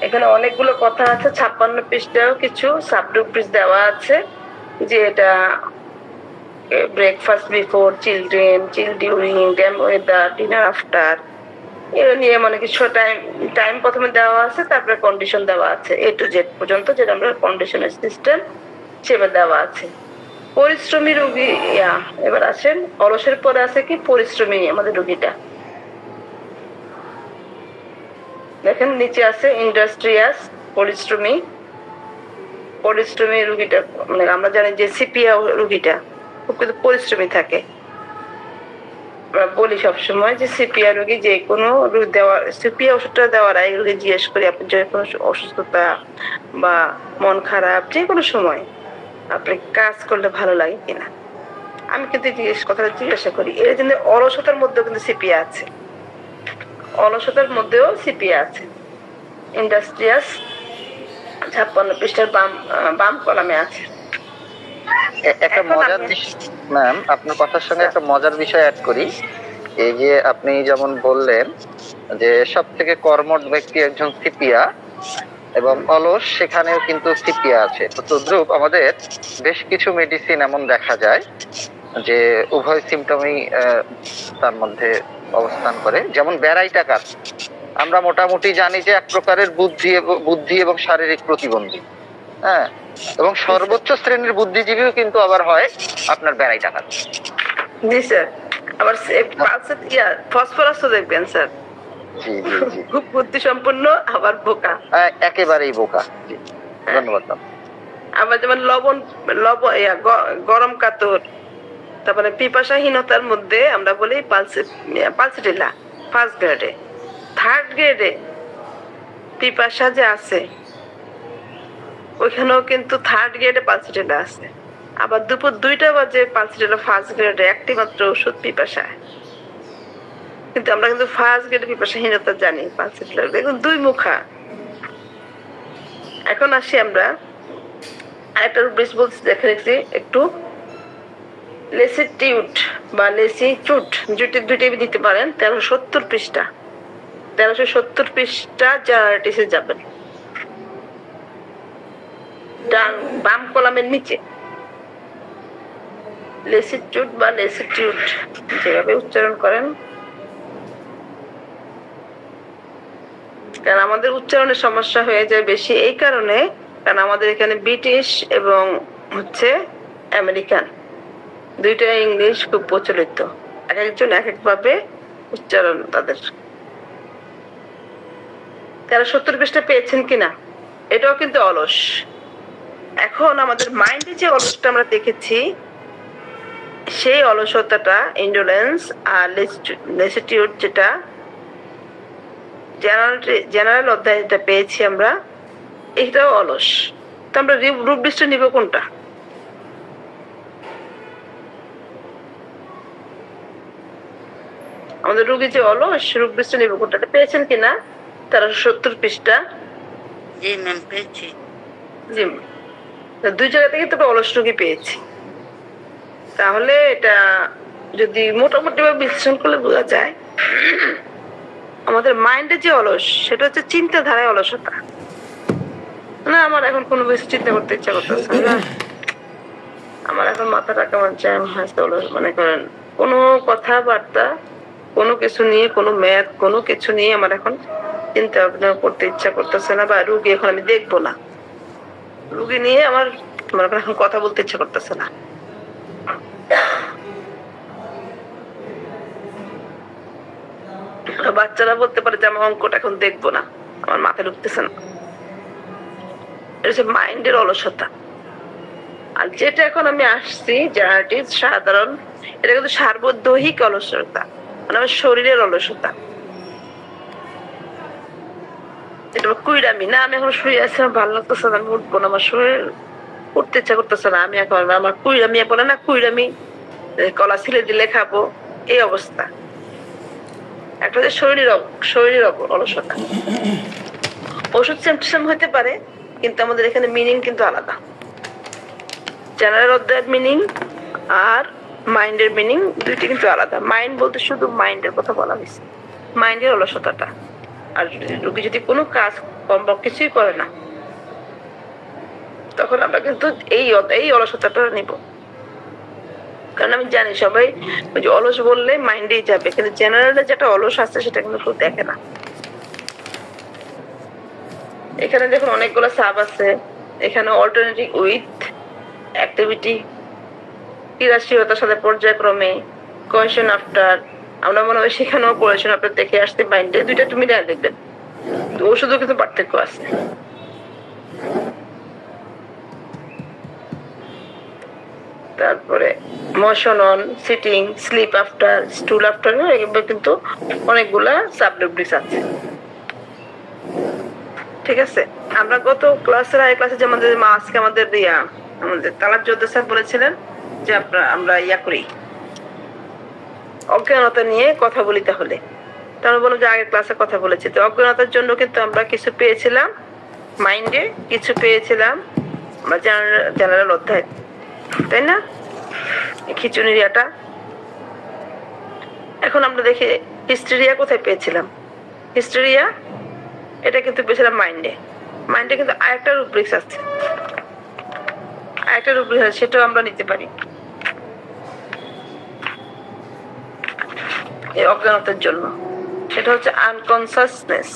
এখানে অনেকগুলো কথা আছে। 56 পৃষ্ঠাও কিছু সাবরুব্রিক্স দেওয়া আছে, যে এটা breakfast before children, chill during, damp weather, dinner after, এগুলো নিয়ে মানে কিছু টাইম প্রথমে দেওয়া আছে, তারপরে কন্ডিশন দেওয়া আছে A to Z পর্যন্ত, যেটা আমরা কন্ডিশনের সিস্টেম সেভাবে দেওয়া আছে। পরিশ্রমী রোগী, এবার আসেন অলসের পরে আছে কি পরিশ্রমী আমাদের রোগীটা। দেখেন নিচে আছে ইন্ডাস্ট্রিয়াস, পরিশ্রমী রোগীটা, মানে আমরা জানি যে সিপিয়া রোগীটা খুব কিন্তু পরিশ্রমী থাকে। আমরা বলি সবসময় যে সিপিয়া রোগী যে কোনো সিপিয়া ওষুধটা দেওয়ার আগে রোগী জিজ্ঞেস করি আপনি যে কোনো অসুস্থতা বা মন খারাপ যে কোনো সময় আপনি কাজ করলে ভালো লাগে কিনা। আমি কিন্তু কথাটা জিজ্ঞাসা করি। এর জন্য অলসতার মধ্যেও কিন্তু সিপিয়া আছে, অলসতার মধ্যেও সিপিয়া আছে। ইন্ডাস্ট্রিয়াস 56 পৃষ্ঠার বাম কলামে আছে। একটা মজার ম্যাম, আপনার কথার সঙ্গে একটা মজার বিষয় অ্যাড করি। এই যে আপনি যেমন বললেন যে সব থেকে কর্মঠ ব্যক্তি একজন সিপিয়া এবং অলস, সেখানেও কিন্তু সিপিয়া আছে। তো তদ্রুপ আমাদের বেশ কিছু মেডিসিন এমন দেখা যায় যে উভয় সিমটমই তার মধ্যে অবস্থান করে। যেমন ব্যারাইটাকার আমরা মোটামুটি জানি যে এক প্রকারের বুদ্ধি এবং শারীরিক প্রতিবন্ধী, হ্যাঁ, এবং সর্বোচ্চ শ্রেণীর বুদ্ধিজীবীও কিন্তু আবার হয় আপনার ব্যারাইটাকার। জি স্যার। আবার ফসফরাসও দেখবেন স্যার, জি জি জি, খুব বুদ্ধি সম্পন্ন আবার বোকা, একেবারেই বোকা। জি, ধন্যবাদ। আবার যেমন গরম কাতর, তারপরে পিপাসাহীনতার মধ্যে আমরা বলি পালসিটিলা ফার্স্ট গ্রেডে। থার্ড গ্রেডে পিপাসা যে আছে ওইখানেও কিন্তু থার্ড গ্রেডে পালসিটিলা আছে। আবার দুপুর 2টা বাজে পালসিটিলা ফার্স্ট গ্রেডে, একটি মাত্র ওষুধ পিপাসা। কিন্তু আমরা কিন্তু ফার্স্ট গ্রেডে পিপাসাহীনতা জানি পালসিটিলা, দেখুন দুই মুখা। এখন আসি আমরা আরেকটা রুব্রিক্স বলছি, দেখে রেখেছি একটু। লেসিটিউড বা লেসিচুট, দুইটাই দিতে পারেন। 1370 পৃষ্ঠা, 1370 পৃষ্ঠা জেনারেটিসে যাবেন, বাম কলামের নিচে। লেসিটিউড বা লেসিটিউড যেভাবে উচ্চারণ করেন, কারণ আমাদের উচ্চারণের সমস্যা হয়ে যায় বেশি এই কারণে, কারণ আমাদের এখানে ব্রিটিশ এবং হচ্ছে আমেরিকান দুইটা ইংলিশ খুব প্রচলিত, এক একজন এক এক ভাবে উচ্চারণ তাদের। 1370 পৃষ্ঠা পেয়েছেন কিনা? এটাও কিন্তু অলস। এখন আমাদের মাইন্ডে যে অলসটা আমরা দেখেছি, সেই অলসতাটা ইন্ডোলেন্স আর লেসিটিউড, যেটা জেনারেল অধ্যায় যেটা পেয়েছি আমরা, এটাও অলস। তো আমরা রুব্রিক্সটা নিব কোনটা? আমাদের রোগী যে অলস, রুব্রিক্সটা নিব কোনটা? পেয়েছেন কিনা 1370 পৃষ্ঠা? জি ম্যাম, পেয়েছি। জি, দুই জায়গা থেকে তো অলস রোগী পেয়েছি। তাহলে এটা যদি মোটামুটি ভাবে বিশ্লেষণ করলে বোঝা যায় আমাদের মাইন্ডে যে অলস সেটা হচ্ছে চিন্তাধারায় অলসতা। না আমার এখন কোনো কিছু চিন্তা করতে ইচ্ছা করতেছে না, আমার এখন মাথাটা কেমন জ্যাম হয়েছে। মনে করেন কোনো কথাবার্তা, কোনো কিছু নিয়ে, কোনো ম্যাথ, কোনো কিছু নিয়ে আমার এখন চিন্তা ভাবনা করতে ইচ্ছা করতেছে না, বা রুগী এখন আমি দেখবো না, রুগী নিয়ে আমার মনে করেন এখন কথা বলতে ইচ্ছা করতেছে না। বাচ্চারা বলতে পারে যে আমার অঙ্কটা এখন দেখবো না, আমার মাথায় ঢুকতেছে না। এটা হচ্ছে মাইন্ডের অলসতা। আর যেটা এখন আমি আসছি জার্নাটিস সাধারণ, এটা কিন্তু সার্বদৈহিক অলসতা, মানে আমার শরীরের অলসতা। এটা কুইরামি না, আমি এখন শুয়ে আছি, আমার ভালো লাগতেছে না, আমি উঠবো না, আমার শরীর উঠতে ইচ্ছা করতেছে না, আমি এখন আমার কুইরামি বলে না, কুইরামি কলা ছিলে দিলে খাবো, এই অবস্থা। একটা হচ্ছে শরীরের অলসতা। ওষুধ সিমটম হতে পারে, কিন্তু আমাদের এখানে মিনিং কিন্তু আলাদা। জেনারেল অধ্যায়ের মিনিং আর মাইন্ডের মিনিং দুইটি কিন্তু আলাদা। মাইন্ড বলতে শুধু মাইন্ডের কথা বলা হয়েছে, মাইন্ডের অলসতাটা। আর রোগী যদি কোনো কাজ কম কিছুই করে না, তখন আমরা কিন্তু এই অলসতাটা নিব। কারণ আমি জানি সবাই ওই যে অলস বললে মাইন্ডেই যাবে, কিন্তু জেনারেলে যেটা অলস আছে সেটা কিন্তু কেউ দেখে না। এখানে দেখুন অনেকগুলো সাব আছে। এখানে অল্টারনেটিভ উইথ অ্যাক্টিভিটি, ক্রিয়াশীলতার সাথে পর্যায়ক্রমে, কোয়েশন আফটার, আমরা মনে হয় সেখানেও কোয়েশন আফটার দেখে আসতে মাইন্ডে, দুইটা তুমি দেখবেন ওষুধও কিন্তু পার্থক্য আছে। তারপরে motion on, sitting, sleep after, stool after, এগুলো কিন্তু অনেকগুলা সাবডিভিশন আছে। ঠিক আছে, আমরা গত ক্লাসে যে আজকে আমাদের তালাব যোদ্ধা স্যার বলেছিলেন যে আমরা করি অজ্ঞানতা নিয়ে কথা বলি। তাহলে তাহলে বললাম যে আগের ক্লাসে কথা বলেছি, তো অজ্ঞানতার জন্য কিন্তু আমরা কিছু পেয়েছিলাম মাইন্ডে, কিছু পেয়েছিলাম আমরা জেনারেল অধ্যায়, তাই না? খিচুনিরিয়াটা। এখন আমরা দেখি হিস্টেরিয়া কোথায় পেয়েছিলাম। হিস্টেরিয়া এটা কিন্তু পেয়েছিলাম মাইন্ডে। মাইন্ডে কিন্তু আরেকটা রুব্রিক্স আছে, সেটাও আমরা নিতে পারি এই অজ্ঞানতার জন্য। সেটা হচ্ছে আনকনসাসনেস।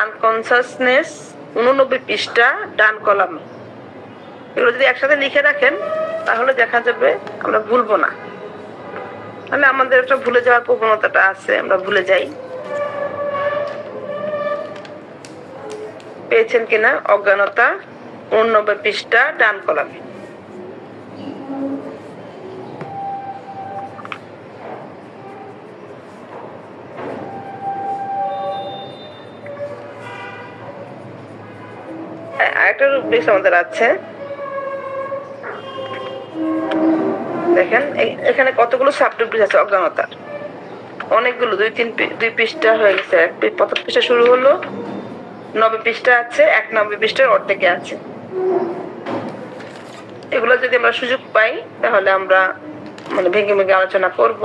89 পৃষ্ঠা ডান কলামে। এগুলো যদি একসাথে লিখে রাখেন তাহলে দেখা যাবে আমরা ভুলবো না। তাহলে আমাদের একটা ভুলে যাওয়ার প্রবণতাটা আছে, আমরা ভুলে যাই। পেয়েছেন কিনা? অজ্ঞানতা 89 পৃষ্ঠা ডান কলামে। আরেকটা রুব্রিক্স আমাদের আছে, দেখেন এখানে কতগুলো সাবরুব্রিক্স আছে অজ্ঞানতার, অনেকগুলো, 2 পৃষ্ঠা হয়ে গেছে। প্রথম পৃষ্ঠা শুরু হলো, 90 পৃষ্ঠা আছে, 91 পৃষ্ঠার অর্ধেকে আছে। এগুলো যদি আমরা সুযোগ পাই তাহলে আমরা মানে ভেঙে আলোচনা করব।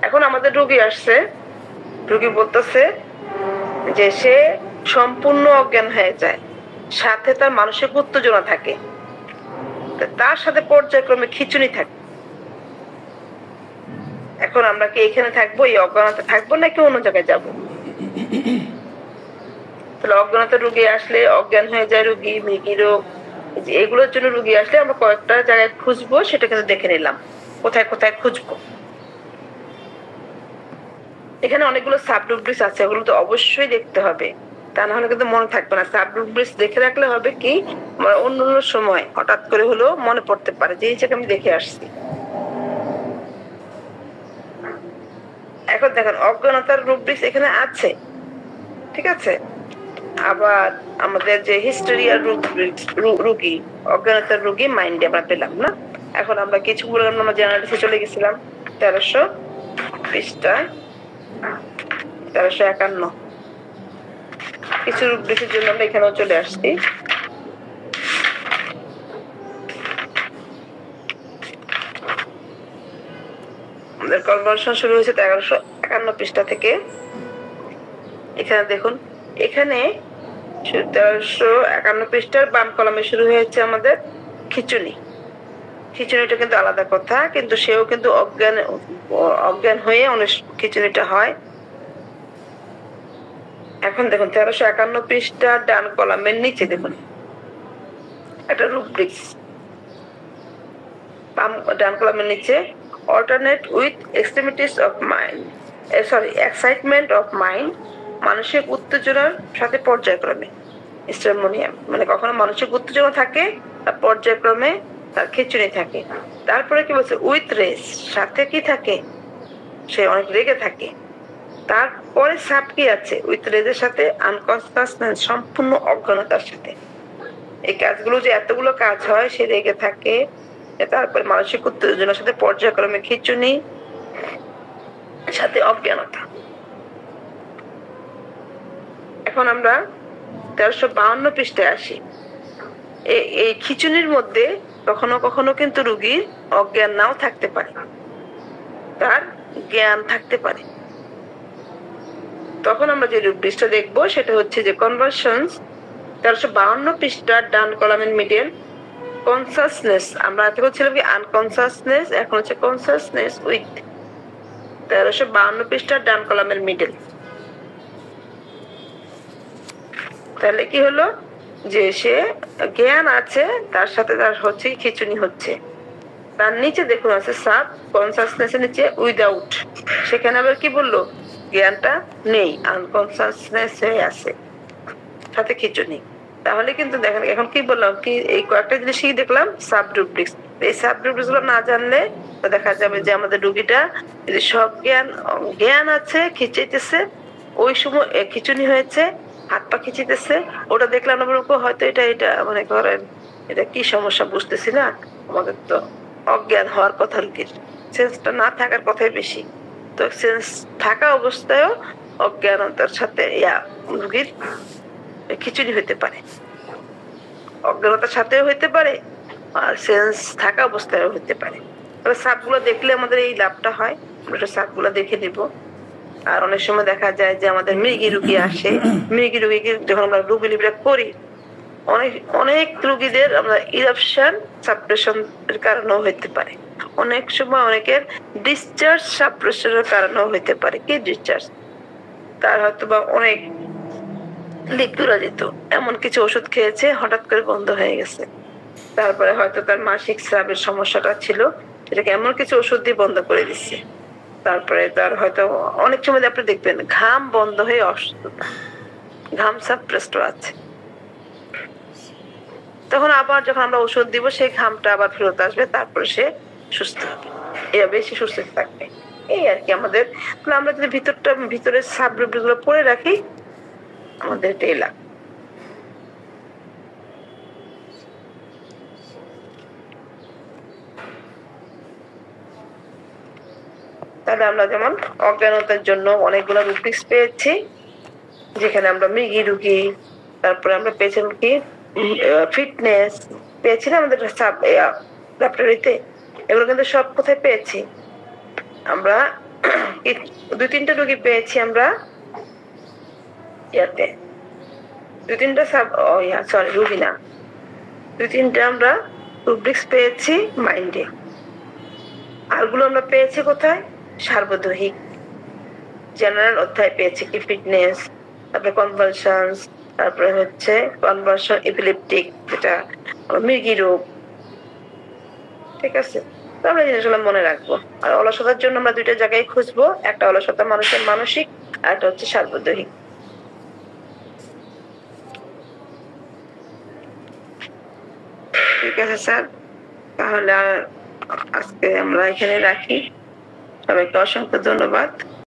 এখন আমাদের রোগী আসছে, রোগী বলতেছে যে সে সম্পূর্ণ অজ্ঞান হয়ে যায়, সাথে তার মানসিক উত্তেজনা থাকে, তার সাথে পর্যায়ক্রমে খিঁচুনি থাকে। এখন আমরা কি এখানে থাকবো, এই অজ্ঞানতা থাকবো, নাকি অন্য জায়গায় যাব? তাহলে অজ্ঞানতা রোগী আসলে, অজ্ঞান হয়ে যায় রোগী, মৃগী রোগ, এগুলোর জন্য রোগী আসলে আমরা কয়েকটা জায়গায় খুঁজবো, সেটা কিন্তু দেখে নিলাম কোথায় কোথায় খুঁজবো। এখানে অনেকগুলো সাবরুব্রিক্স আছে, ওগুলো তো অবশ্যই দেখতে হবে, তা না হলে কিন্তু মনে থাকবে না। সাবরুব্রিক্স দেখে রাখলে হবে কি, অন্য সময় হঠাৎ করে হলেও মনে পড়তে পারে যে এই জায়গায় আমি দেখে আসছি। এখন দেখেন অজ্ঞানতার রুব্রিক্স এখানে আছে, ঠিক আছে। আবার আমাদের যে হিস্টেরিয়ার রোগী, অজ্ঞানতার রোগী মাইন্ডে আমরা পেলাম না। এখন আমরা কিছু আমরা জেনারেলিস্টে চলে গেছিলাম 1300 পৃষ্ঠা 1351। কিছু রুব্রিক্সের জন্য আমরা এখানেও চলে আসছি। আমাদের কনভার্সন শুরু হয়েছে 1351 পৃষ্ঠা থেকে। এখানে দেখুন, এখানে 1351 পৃষ্ঠার বাম কলামে শুরু হয়েছে আমাদের খিচুনি। খিচুনিটা কিন্তু আলাদা কথা, কিন্তু সেও কিন্তু অজ্ঞান হয়ে অনেক খিচুনিটা হয়। এখন দেখুন 1351 পৃষ্ঠার ডান কলামের নিচে দেখুন একটা রুব্রিক্স, ডান কলামের নিচে alternate with extremities of mind, excitement of mind, মানসিক উত্তেজনার সাথে পর্যায়ক্রমে স্ট্রেমোনিয়াম, মানে কখনো মানসিক উত্তেজনা থাকে আর পর্যায়ক্রমে তার খিচুনি থাকে। তারপরে কি বলছে, উইথ রেস, সাথে কি থাকে, সে অনেক রেগে থাকে। তারপরে সাপ কি আছে, উইথ রেজের সাথে আনকনসিয়াসনেস, সম্পূর্ণ অজ্ঞানতার সাথে। এই কাজগুলো যে এতগুলো কাজ হয়, সে রেগে থাকে, তারপরে মানসিক উত্তেজনার সাথে পর্যায়ক্রমে খিচুনি, সাথে অজ্ঞানতা। এখন আমরা 1352 পৃষ্ঠায় আসি। এই খিচুনির মধ্যে কখনো কখনো কিন্তু রোগীর অজ্ঞান নাও থাকতে পারে, তার জ্ঞান থাকতে পারে। তখন আমরা যে রূপটা দেখবো সেটা হচ্ছে যে কনভার্সনস 1352 পৃষ্ঠার ডান কলামের মিডল কনসাসনেস। আমরা আগে বলছিলাম কি আনকনসাসনেস, এখন হচ্ছে কনসাসনেস উইথ। 1352 পৃষ্ঠার ডান কলামের মিডল। তাহলে কি হলো, যে সে জ্ঞান আছে, তার সাথে তার হচ্ছে খিচুনি হচ্ছে। তার নিচে দেখুন আছে সাব কনসাসনেস এর নিচে উইদাউট, সেখানে আবার কি বললো, জ্ঞানটা নেই, আনকনসাসনেস হয়ে আছে, সাথে খিচুনি। তাহলে কিন্তু দেখেন এখন কি বললাম, কি এই কয়েকটা জিনিসই দেখলাম সাব রুব্রিক্স। এই সাব রুব্রিক্স গুলো না জানলে তো দেখা যাবে যে আমাদের রোগীটা যদি সব জ্ঞান আছে, খিচাইতেছে, ওই সময় খিচুনি হয়েছে, হাত পা খিচিতেছে, ওটা দেখলে আমরা বলবো হয়তো এটা মনে করেন এটা কি সমস্যা বুঝতেছি না, আমাদের তো অজ্ঞান হওয়ার কথা, রোগীর সেন্সটা না থাকার কথাই বেশি। তো সেন্স থাকা অবস্থায়ও অজ্ঞানতার সাথে রোগীর খিচুড়ি হইতে পারে, অজ্ঞানতার সাথেও হইতে পারে, আর সেন্স থাকা অবস্থায়ও হইতে পারে। তবে সাপগুলো দেখলে আমাদের এই লাভটা হয়, আমরা সাপগুলো দেখে নিব। আর অনেক সময় দেখা যায় যে আমাদের মৃগী রোগী আসে, মৃগী রোগীকে যখন আমরা রোগী লিবিরা করি, অনেক রোগীদের আমরা ইরাপশন সাপ্রেশন এর কারণেও হইতে পারে। অনেক সময় অনেকের ডিসচার্জ সাপ্রেশনের কারণেও হইতে পারে। কি ডিসচার্জ, তার হয়তো বা অনেক লিকুরা যেত, এমন কিছু ওষুধ খেয়েছে, হঠাৎ করে বন্ধ হয়ে গেছে। তারপরে হয়তো তার মাসিক স্রাবের সমস্যাটা ছিল, সেটাকে এমন কিছু ওষুধ দিয়ে বন্ধ করে দিচ্ছে। তারপরে তার হয়তো অনেক সময় আপনি দেখবেন ঘাম বন্ধ হয়ে অসুস্থতা, ঘাম সাপ্রেসড আছে। তখন আবার যখন আমরা ওষুধ দিব, সেই ঘামটা আবার ফেরত আসবে, তারপরে সে সুস্থ হবে, এভাবে সে সুস্থ থাকবে। এই আর কি আমাদের। আমরা যদি ভিতরের সাবরুব্রিক গুলো পড়ে রাখি, আমাদের এটাই লাভ। তাহলে আমরা যেমন অজ্ঞানতার জন্য অনেকগুলো রুব্রিক্স পেয়েছি, যেখানে আমরা মৃগী রোগী, তারপরে আমরা পেয়েছিলাম কি ফিটনেস পেয়েছি না আমাদের ল্যাবরেটরিতে, এগুলো কিন্তু সব কোথায় পেয়েছি আমরা, 2-3টা রোগী পেয়েছি আমরা ইয়াতে, 2-3টা রোগী না, 2-3টা আমরা রুব্রিক্স পেয়েছি মাইন্ডে। আরগুলো আমরা পেয়েছি কোথায়, সার্বদৈহিক জেনারেল অধ্যায় পেয়েছি, কি ফিটনেস, তারপরে কনভালশনস, তারপরে হচ্ছে কনভালশন এপিলেপটিক, যেটা মৃগী রোগ। ঠিক আছে, তো আমরা জিনিসগুলো মনে রাখবো। আর অলসতার জন্য আমরা 2টা জায়গায় খুঁজবো, একটা অলসতা মানুষের মানসিক, আর একটা হচ্ছে সার্বদৈহিক। ঠিক আছে স্যার, তাহলে আজকে আমরা এখানে রাখি। সবাইকে অসংখ্য ধন্যবাদ।